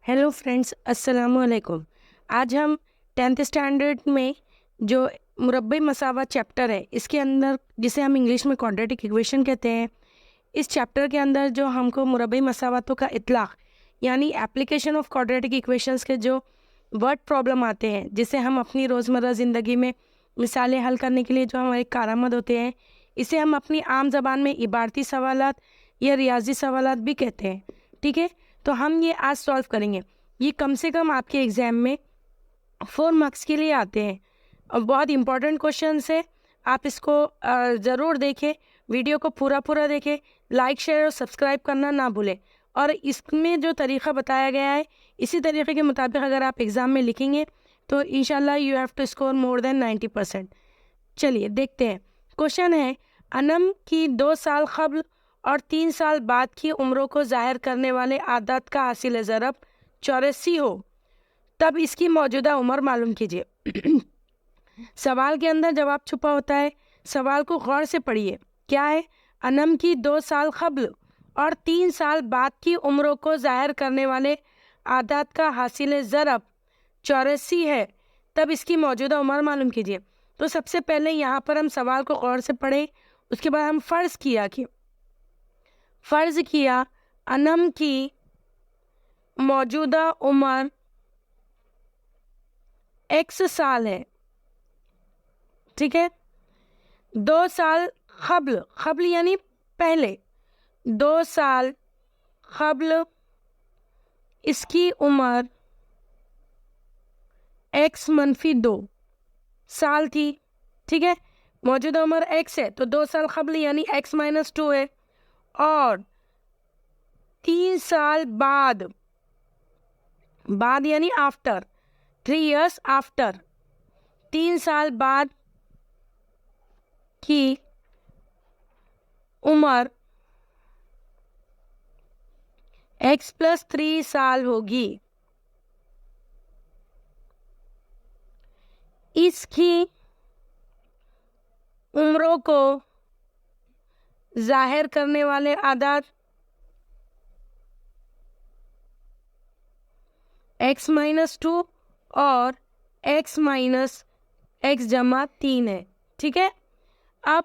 Hello friends, अस्सलाम वालेकुम। आज हम 10th स्टैंडर्ड में जो मुरब्बी मसावत चैप्टर है, इसके अंदर जिसे हम इंग्लिश में क्वाड्रेटिक इक्वेशन कहते हैं, इस चैप्टर के अंदर जो हमको मुरब्बी मसावतों का इतलाक़ यानी एप्लीकेशन ऑफ क्वाड्रेटिक इक्वेशंस के जो वर्ड प्रॉब्लम आते हैं, जिसे हम अपनी रोज़मर्रा ज़िंदगी में मिसालें हल करने के लिए जो हमारे कारआमद होते हैं, इसे हम अपनी आम ज़बान में इबारती सवालात या रियाजी सवालात भी कहते हैं। ठीक है, तो हम ये आज सॉल्व करेंगे। ये कम से कम आपके एग्ज़ाम में 4 मार्क्स के लिए आते हैं और बहुत इंपॉर्टेंट क्वेश्चन है। आप इसको ज़रूर देखें, वीडियो को पूरा देखें, लाइक शेयर और सब्सक्राइब करना ना भूलें। और इसमें जो तरीक़ा बताया गया है, इसी तरीक़े के मुताबिक अगर आप एग्ज़ाम में लिखेंगे तो इंशाल्लाह you have to score more than 90%। चलिए देखते हैं। क्वेश्चन है, अनम की 2 साल क़ब्ल और 3 साल बाद की उम्रों को ज़ाहिर करने वाले आदत का हासिल ज़रब 84 हो, तब इसकी मौजूदा उम्र मालूम कीजिए। सवाल के अंदर जवाब छुपा होता है, सवाल को गौर से पढ़िए। क्या है? अनम की 2 साल क़ब्ल और 3 साल बाद की उम्रों को ज़ाहिर करने वाले आदत का हासिल ज़रब 84 है, तब इसकी मौजूदा उम्र मालूम कीजिए। तो सबसे पहले यहाँ पर हम सवाल को गौर से पढ़ें, उसके बाद हम फ़र्ज़ किया अनम की मौजूदा उम्र x साल है। ठीक है, 2 साल क़ब्ल यानी पहले, 2 साल क़ब्ल इसकी उम्र x - 2 साल थी। ठीक है, मौजूदा उम्र x है तो 2 साल क़ब्ल यानी x - 2 है। और 3 साल बाद यानी आफ्टर, 3 years आफ्टर, 3 साल बाद की उम्र x + 3 साल होगी। इसकी उम्रों को ज़ाहिर करने वाले आदत x - 2 और x - x = 3 है। ठीक है, अब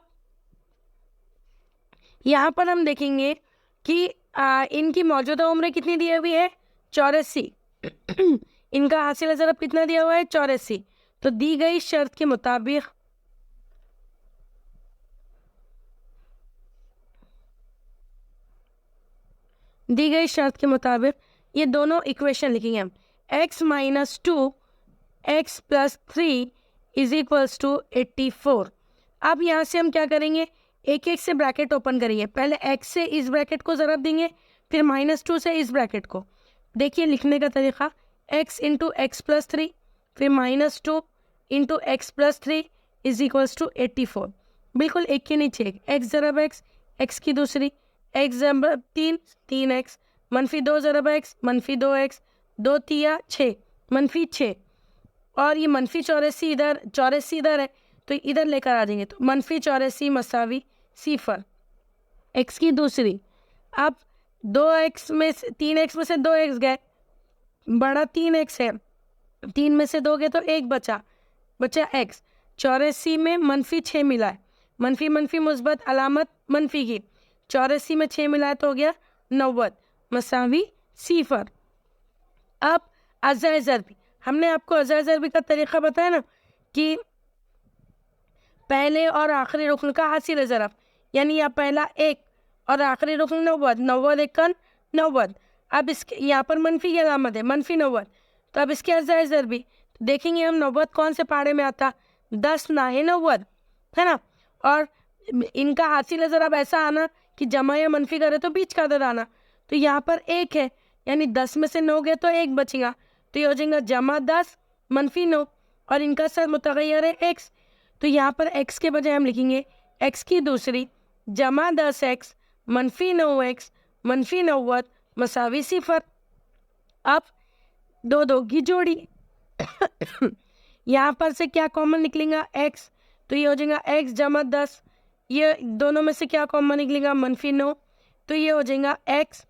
यहाँ पर हम देखेंगे कि इनकी मौजूदा उम्र कितनी दी हुई है? 84। इनका हासिल ज़रब कितना दिया हुआ है? 84। तो दी गई शर्त के मुताबिक ये दोनों इक्वेशन लिखेंगे हम। x - 2 x + 3 = 84। अब यहाँ से हम क्या करेंगे? एक से ब्रैकेट ओपन करेंगे। पहले x से इस ब्रैकेट को ज़रब देंगे, फिर -2 से इस ब्रैकेट को। देखिए लिखने का तरीक़ा, x × x + 3 फिर -2 × x + 3 = 84। बिल्कुल एक के नीचे एक, x ज़रब x की दूसरी, x ज़रब 3 3x, -2 ज़रब x -2x, 2 3 6 -6। और ये -84 इधर है तो इधर लेकर आ जाएंगे तो -84 = 0। x की दूसरी, अब 2x में से 3x में से 2x गए, बड़ा 3x है, 3 में से 2 गए तो 1 बचा x। 84 में -6 मिला है, मनफी मुस्बत अलामत मनफी की, 84 में 6 मिला है तो हो गया 90 = 0। अब अज़ा ज़रबी, हमने आपको अज़ा ज़रबी का तरीक़ा बताया ना कि पहले और आखिरी रुकन का हासिल ज़रब, यानी या पहला 1 और आखिरी रुकन 90, 90 1 90। अब इसके यहाँ पर मनफी की अलामत है, -90, तो अब इसके अज़ा ज़रबी देखेंगे हम। 90 कौन से पाड़े में आता? 10 ना है 90, है ना। और इनका हासिल ज़रब ऐसा आना कि जमा या मनफी करे तो बीच का अदद आना। तो यहाँ पर 1 है, यानी 10 में से 9 गए तो 1 बचेगा, तो ये हो जाएगा जमा 10 मनफी 9, और इनका सर मुतग़य्यर है x। तो यहाँ पर x के बजाय हम लिखेंगे x की दूसरी जमा 10x मनफी 9x मनफी 90 = 0। अब 2 2 की जोड़ी, यहाँ पर से क्या कॉमन निकलेगा? x, तो ये हो जाएगा x जमा 10, ये दोनों में से क्या कॉमन निकलेगा? -9, तो ये हो जाएगा x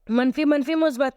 मनफी मुस्बत,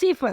0.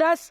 10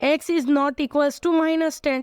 x is not equals to -10.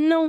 9.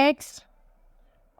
x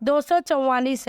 244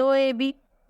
2ab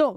2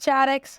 4x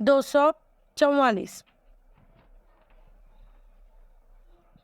244.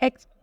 x,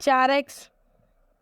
4x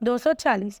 240.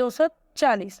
240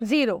0.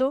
2,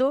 2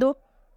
2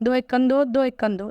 2 1 2 2 1 2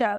4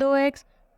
2x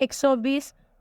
120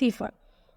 0.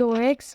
2x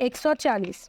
140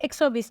120.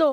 2.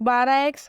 12x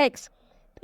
x.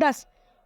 10.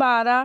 12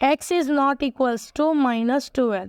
x is not equals to -12.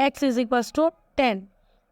x is equals to 10.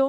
2.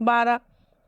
12.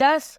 10